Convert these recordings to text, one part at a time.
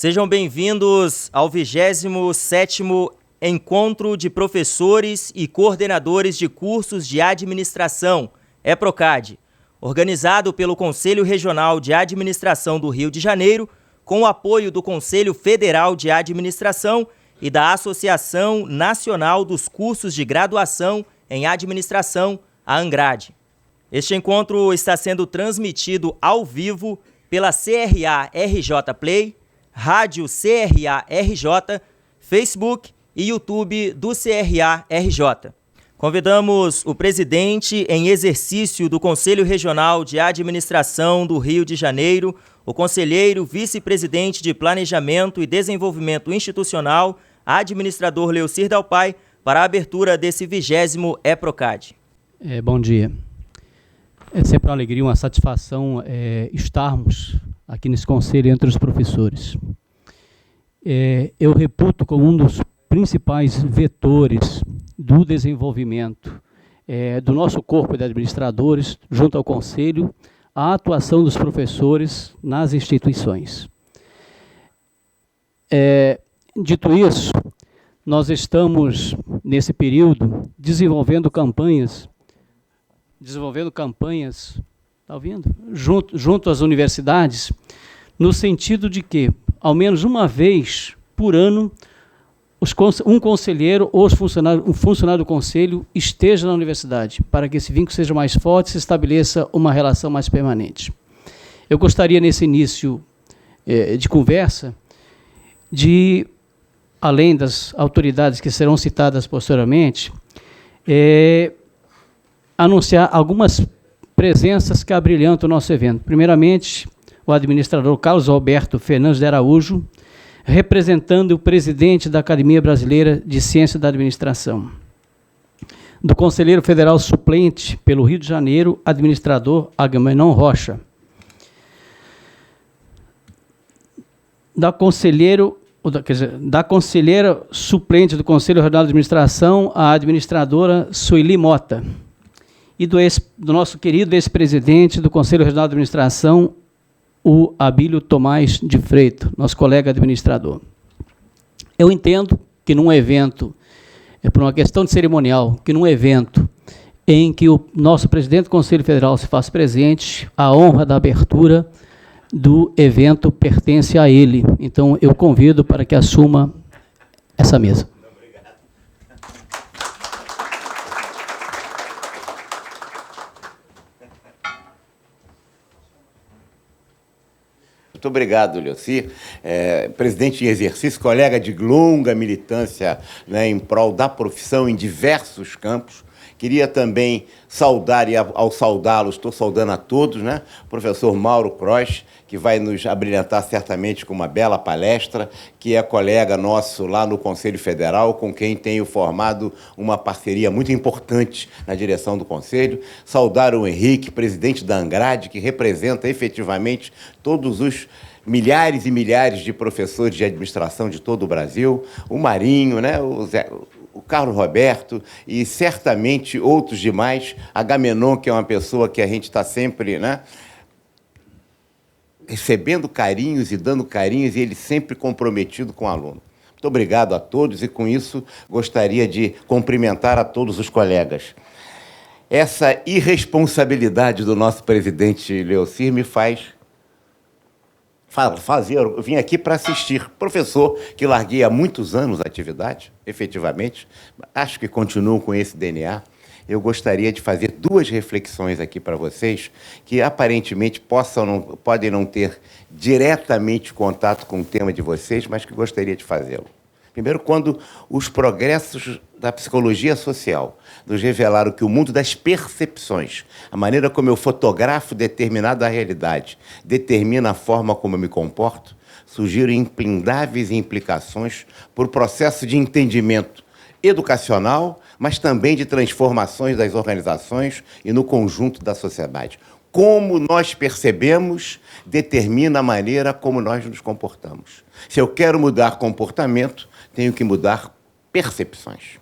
Sejam bem-vindos ao 27º Encontro de Professores e Coordenadores de Cursos de Administração, EPROCAD, organizado pelo Conselho Regional de Administração do Rio de Janeiro, com o apoio do Conselho Federal de Administração e da Associação Nacional dos Cursos de Graduação em Administração, a ANGRAD. Este encontro está sendo transmitido ao vivo pela CRA-RJ Play, Rádio CRA-RJ, Facebook e YouTube do CRA-RJ. Convidamos o presidente em exercício do Conselho Regional de Administração do Rio de Janeiro, o conselheiro vice-presidente de Planejamento e Desenvolvimento Institucional, administrador Leocir Dalpai, para a abertura desse 20º EPROCAD. Bom dia. É sempre uma alegria, uma satisfação estarmos aqui nesse conselho entre os professores. Eu reputo como um dos principais vetores do desenvolvimento do nosso corpo de administradores, junto ao conselho, a atuação dos professores nas instituições. Dito isso, nós estamos, nesse período, desenvolvendo campanhas, tá ouvindo? Junto às universidades, no sentido de que, ao menos uma vez por ano, um conselheiro ou um funcionário do conselho esteja na universidade, para que esse vínculo seja mais forte e se estabeleça uma relação mais permanente. Eu gostaria, nesse início de conversa, de, além das autoridades que serão citadas posteriormente, anunciar algumas presenças que abrilhantam o nosso evento. Primeiramente, o administrador Carlos Alberto Fernandes de Araújo, representando o presidente da Academia Brasileira de Ciência da Administração. Do conselheiro federal suplente pelo Rio de Janeiro, administrador Agamenon Rocha. Da conselheira suplente do Conselho Regional de Administração, a administradora Sueli Mota. E do nosso querido ex-presidente do Conselho Regional de Administração, o Abílio Tomás de Freitas, nosso colega administrador. Eu entendo que num evento, por uma questão de cerimonial, que num evento em que o nosso presidente do Conselho Federal se faz presente, a honra da abertura do evento pertence a ele. Então, eu convido para que assuma essa mesa. Muito obrigado, Leocir. Presidente em exercício, colega de longa militância, né, em prol da profissão em diversos campos. Queria também saudar, e ao saudá-los, estou saudando a todos, né, o professor Mauro Croix, que vai nos abrilhantar certamente com uma bela palestra, que é colega nosso lá no Conselho Federal, com quem tenho formado uma parceria muito importante na direção do Conselho. Saudar o Henrique, presidente da ANGRAD, que representa efetivamente todos os milhares e milhares de professores de administração de todo o Brasil, o Marinho, né, o Carlos Roberto e certamente outros demais, Agamenon, que é uma pessoa que a gente está sempre, né, recebendo carinhos e dando carinhos, e ele sempre comprometido com o aluno. Muito obrigado a todos, e com isso gostaria de cumprimentar a todos os colegas. Essa irresponsabilidade do nosso presidente Leocir me faz eu vim aqui para assistir. Professor que larguei há muitos anos a atividade, efetivamente, acho que continuo com esse DNA. Eu gostaria de fazer duas reflexões aqui para vocês, que aparentemente podem não ter diretamente contato com o tema de vocês, mas que gostaria de fazê-lo. Primeiro, quando os progressos da psicologia social nos revelaram que o mundo das percepções, a maneira como eu fotografo determinada realidade, determina a forma como eu me comporto, surgiram impindáveis implicações por processo de entendimento educacional, mas também de transformações das organizações e no conjunto da sociedade. Como nós percebemos determina a maneira como nós nos comportamos. Se eu quero mudar comportamento, tenho que mudar percepções.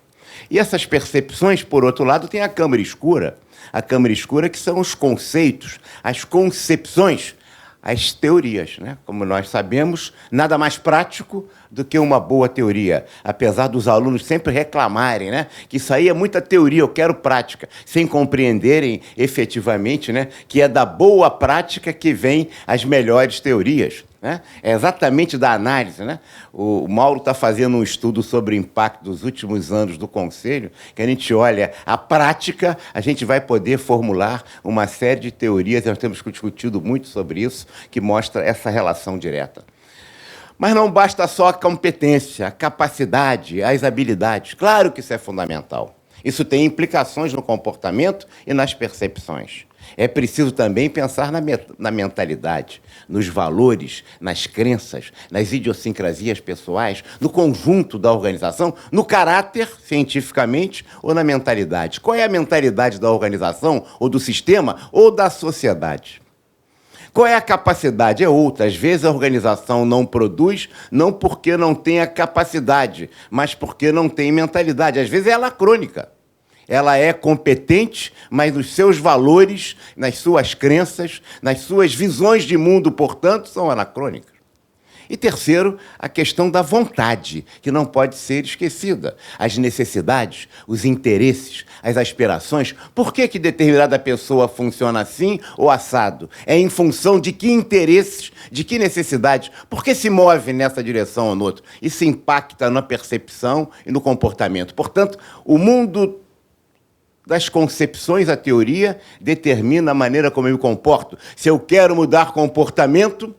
E essas percepções, por outro lado, tem a câmara escura. A câmara escura, que são os conceitos, as concepções, as teorias, né? Como nós sabemos, nada mais prático do que uma boa teoria, apesar dos alunos sempre reclamarem, né? Que isso aí é muita teoria, eu quero prática, sem compreenderem efetivamente, né? Que é da boa prática que vêm as melhores teorias, né? É exatamente da análise, né? O Mauro está fazendo um estudo sobre o impacto dos últimos anos do Conselho, que a gente olha a prática, a gente vai poder formular uma série de teorias, nós temos discutido muito sobre isso, que mostra essa relação direta. Mas não basta só a competência, a capacidade, as habilidades. Claro que isso é fundamental. Isso tem implicações no comportamento e nas percepções. É preciso também pensar na mentalidade, nos valores, nas crenças, nas idiosincrasias pessoais, no conjunto da organização, no caráter, cientificamente, ou na mentalidade. Qual é a mentalidade da organização, ou do sistema, ou da sociedade? Qual é a capacidade? É outra. Às vezes a organização não produz, não porque não tem a capacidade, mas porque não tem mentalidade. Às vezes é anacrônica. Ela é competente, mas nos seus valores, nas suas crenças, nas suas visões de mundo, portanto, são anacrônicas. E terceiro, a questão da vontade, que não pode ser esquecida. As necessidades, os interesses, as aspirações. Por que determinada pessoa funciona assim ou assado? É em função de que interesses, de que necessidades? Por que se move nessa direção ou noutra? Isso impacta na percepção e no comportamento. Portanto, o mundo das concepções, a teoria, determina a maneira como eu me comporto. Se eu quero mudar comportamento,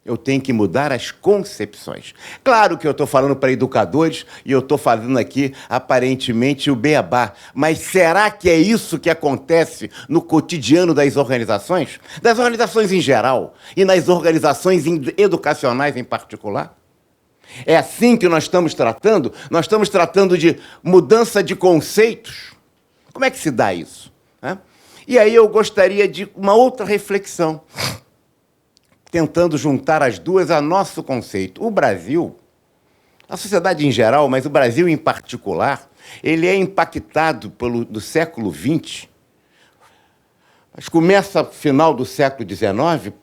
eu tenho que mudar as concepções. Claro que eu estou falando para educadores e eu estou fazendo aqui, aparentemente, o beabá. Mas será que é isso que acontece no cotidiano das organizações? Das organizações em geral e nas organizações educacionais em particular? É assim que nós estamos tratando? Nós estamos tratando de mudança de conceitos. Como é que se dá isso? E aí eu gostaria de uma outra reflexão, tentando juntar as duas a nosso conceito. O Brasil, a sociedade em geral, mas o Brasil em particular, ele é impactado do século XX, mas começa no final do século XIX,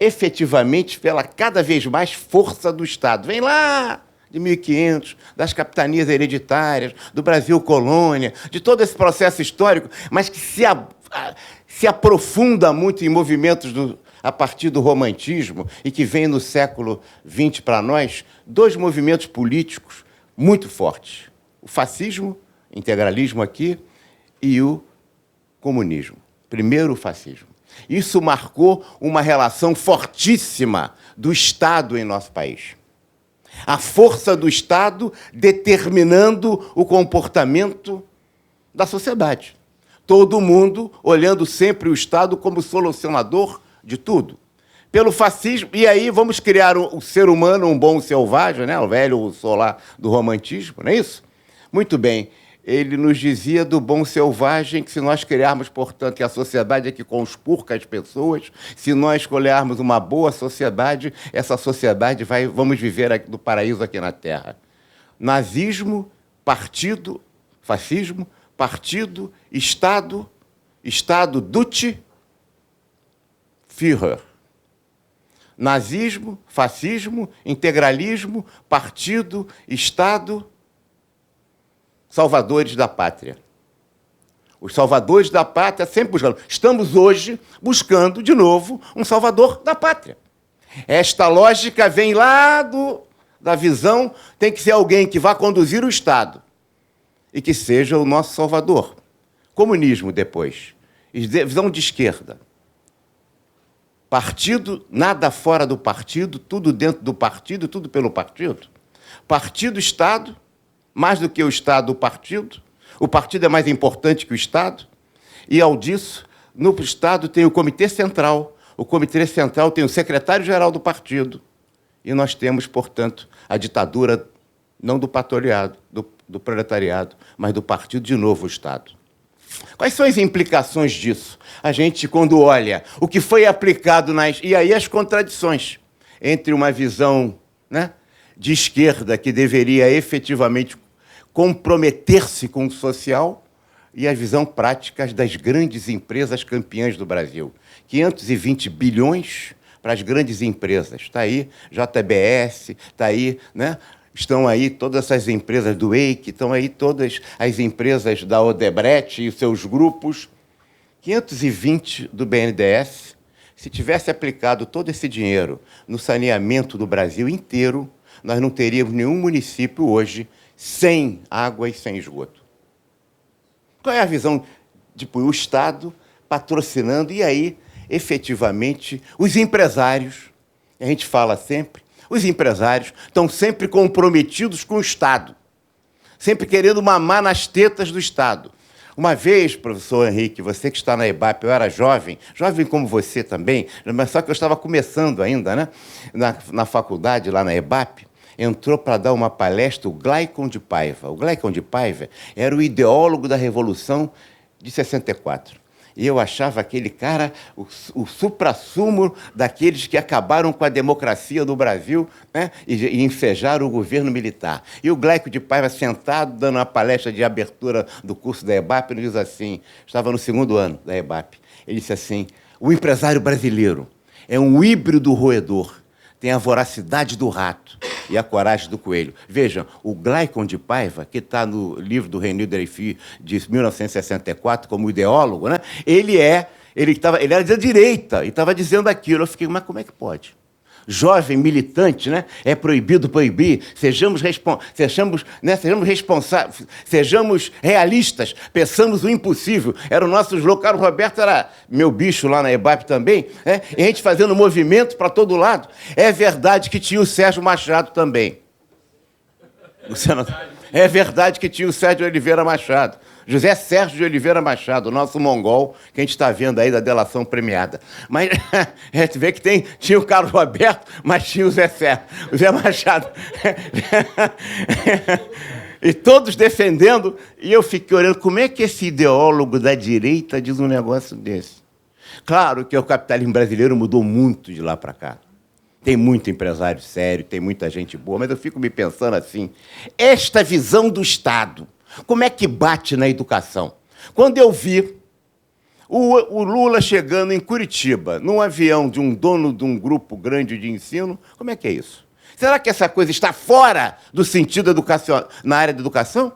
efetivamente, pela cada vez mais força do Estado. Vem lá de 1500, das capitanias hereditárias, do Brasil colônia, de todo esse processo histórico, mas que se aprofunda muito em movimentos a partir do romantismo e que vem no século XX para nós, dois movimentos políticos muito fortes. O fascismo, integralismo aqui, e o comunismo. Primeiro o fascismo. Isso marcou uma relação fortíssima do Estado em nosso país. A força do Estado determinando o comportamento da sociedade. Todo mundo olhando sempre o Estado como solucionador de tudo. Pelo fascismo, e aí vamos criar o ser humano, um bom selvagem, né? O velho solar do romantismo, não é isso? Muito bem. Ele nos dizia do bom selvagem que se nós criarmos, portanto, que a sociedade é que conspurca as pessoas, se nós escolhermos uma boa sociedade, essa sociedade vamos viver do paraíso aqui na Terra. Nazismo, partido, fascismo, partido, Estado, Estado Duce, Führer. Nazismo, fascismo, integralismo, partido, Estado, salvadores da pátria. Os salvadores da pátria sempre buscando. Estamos hoje buscando, de novo, um salvador da pátria. Esta lógica vem lá da visão, tem que ser alguém que vá conduzir o Estado e que seja o nosso salvador. Comunismo depois. Visão de esquerda. Partido, nada fora do partido, tudo dentro do partido, tudo pelo partido. Partido, Estado, mais do que o Estado, o partido. O partido é mais importante que o Estado. E, ao disso, no Estado tem o Comitê Central. O Comitê Central tem o secretário-geral do partido. E nós temos, portanto, a ditadura, não do patrulhado, do proletariado, mas do partido, de novo, o Estado. Quais são as implicações disso? A gente, quando olha o que foi aplicado e aí as contradições entre uma visão, né, de esquerda que deveria efetivamente comprometer-se com o social, e a visão prática das grandes empresas campeãs do Brasil. 520 bilhões para as grandes empresas. Está aí JBS, está aí, né? Estão aí todas essas empresas do EIC, estão aí todas as empresas da Odebrecht e seus grupos. 520 do BNDES, se tivesse aplicado todo esse dinheiro no saneamento do Brasil inteiro, nós não teríamos nenhum município hoje sem água e sem esgoto. Qual é a visão? Tipo, o Estado patrocinando, e aí, efetivamente, os empresários, a gente fala sempre, os empresários estão sempre comprometidos com o Estado, sempre querendo mamar nas tetas do Estado. Uma vez, professor Henrique, você que está na EBAP, eu era jovem como você também, mas só que eu estava começando ainda, né? Na faculdade, lá na EBAP, entrou para dar uma palestra o Gleicon de Paiva. O Gleicon de Paiva era o ideólogo da Revolução de 64. E eu achava aquele cara o suprassumo daqueles que acabaram com a democracia do Brasil, né, e enfejaram o governo militar. E o Gleicon de Paiva, sentado, dando uma palestra de abertura do curso da EBAP, ele diz assim, estava no 2º ano da EBAP, ele disse assim, o empresário brasileiro é um híbrido roedor, tem a voracidade do rato e a coragem do coelho. Vejam, o Gleicon de Paiva, que está no livro do René Dreyfus, de 1964, como ideólogo, né? Ele era da direita e estava dizendo aquilo. Eu fiquei, mas como é que pode? Jovem militante, né? É proibido proibir. Sejamos responsáveis, sejamos realistas, peçamos o impossível. Era o nosso slogan. Carlos Roberto era meu bicho lá na EBAP também, né? E a gente fazendo movimento para todo lado. É verdade que tinha o Sérgio Machado também. É verdade que tinha o Sérgio Oliveira Machado. José Sérgio de Oliveira Machado, o nosso mongol, que a gente está vendo aí da delação premiada. Mas a gente vê que tinha o Carlos Roberto, mas tinha o Zé Machado. E todos defendendo, e eu fiquei olhando, como é que esse ideólogo da direita diz um negócio desse? Claro que o capitalismo brasileiro mudou muito de lá para cá. Tem muito empresário sério, tem muita gente boa, mas eu fico me pensando assim, esta visão do Estado, como é que bate na educação? Quando eu vi o Lula chegando em Curitiba, num avião de um dono de um grupo grande de ensino, como é que é isso? Será que essa coisa está fora do sentido educacional, na área da educação?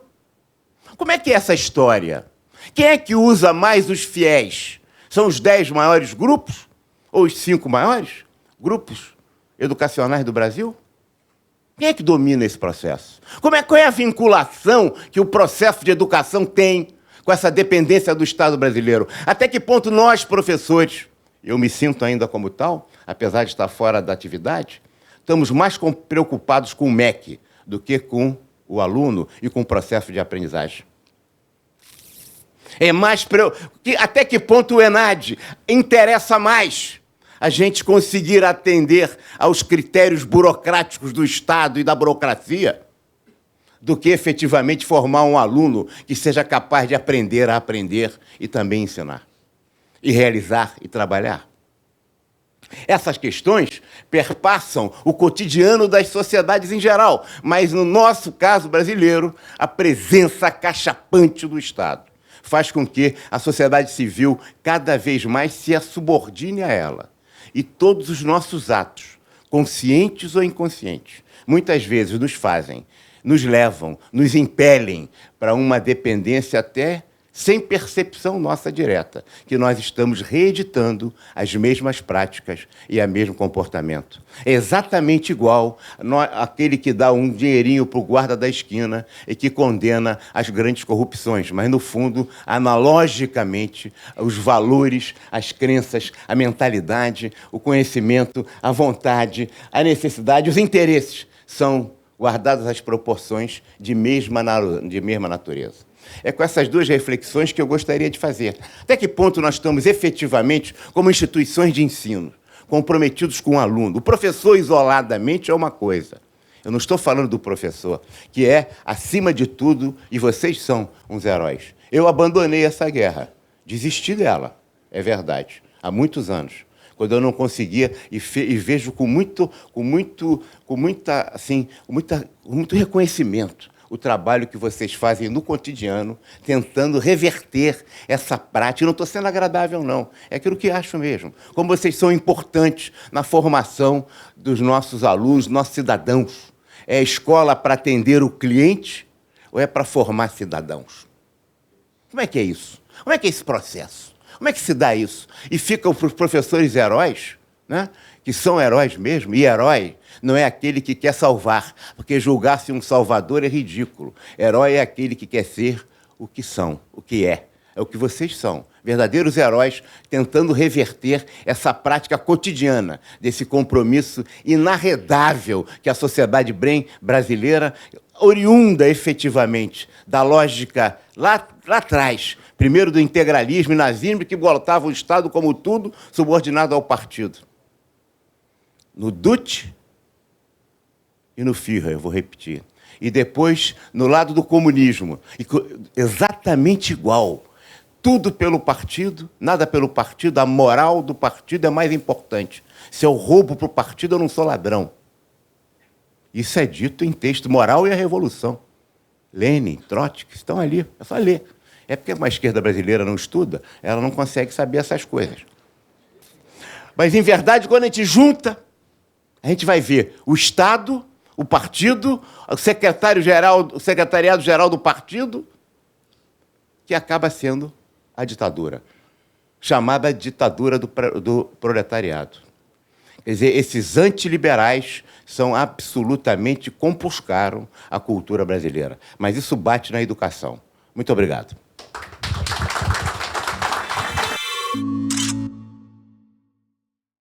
Como é que é essa história? Quem é que usa mais os fiéis? São os 10 maiores grupos? Ou os 5 maiores grupos educacionais do Brasil? Quem é que domina esse processo? Qual é a vinculação que o processo de educação tem com essa dependência do Estado brasileiro? Até que ponto nós, professores, eu me sinto ainda como tal, apesar de estar fora da atividade, estamos mais preocupados com o MEC do que com o aluno e com o processo de aprendizagem? Até que ponto o ENAD interessa mais a gente conseguir atender aos critérios burocráticos do Estado e da burocracia do que efetivamente formar um aluno que seja capaz de aprender a aprender e também ensinar, e realizar e trabalhar? Essas questões perpassam o cotidiano das sociedades em geral, mas, no nosso caso brasileiro, a presença acachapante do Estado faz com que a sociedade civil cada vez mais se subordine a ela. E todos os nossos atos, conscientes ou inconscientes, muitas vezes nos levam, nos impelem para uma dependência até sem percepção nossa direta, que nós estamos reeditando as mesmas práticas e o mesmo comportamento. É exatamente igual àquele que dá um dinheirinho para o guarda da esquina e que condena as grandes corrupções, mas, no fundo, analogicamente, os valores, as crenças, a mentalidade, o conhecimento, a vontade, a necessidade, os interesses são guardados às proporções de mesma natureza. É com essas duas reflexões que eu gostaria de fazer. Até que ponto nós estamos efetivamente, como instituições de ensino, comprometidos com o aluno? O professor isoladamente é uma coisa. Eu não estou falando do professor, que é, acima de tudo, e vocês são uns heróis. Eu abandonei essa guerra, desisti dela, é verdade, há muitos anos, quando eu não conseguia, e vejo com muito reconhecimento o trabalho que vocês fazem no cotidiano, tentando reverter essa prática. Não estou sendo agradável, não. É aquilo que acho mesmo. Como vocês são importantes na formação dos nossos alunos, nossos cidadãos. É a escola para atender o cliente ou é para formar cidadãos? Como é que é isso? Como é que é esse processo? Como é que se dá isso? E ficam para os professores heróis, né? Que são heróis mesmo, e herói não é aquele que quer salvar, porque julgar-se um salvador é ridículo. Herói é aquele que quer ser o que são, o que é o que vocês são, verdadeiros heróis, tentando reverter essa prática cotidiana, desse compromisso inarredável que a sociedade brasileira, oriunda efetivamente da lógica lá atrás, primeiro do integralismo e nazismo, que botava o Estado como tudo subordinado ao partido. No Dutt e no Führer, eu vou repetir. E depois, no lado do comunismo, exatamente igual. Tudo pelo partido, nada pelo partido, a moral do partido é mais importante. Se eu roubo para o partido, eu não sou ladrão. Isso é dito em texto Moral e a Revolução. Lenin, Trotsky, estão ali, é só ler. É porque uma esquerda brasileira não estuda, ela não consegue saber essas coisas. Mas, em verdade, quando a gente junta, a gente vai ver o Estado, o partido, o secretariado-geral do partido, que acaba sendo a ditadura, chamada ditadura do proletariado. Quer dizer, esses antiliberais absolutamente compuscaram a cultura brasileira. Mas isso bate na educação. Muito obrigado.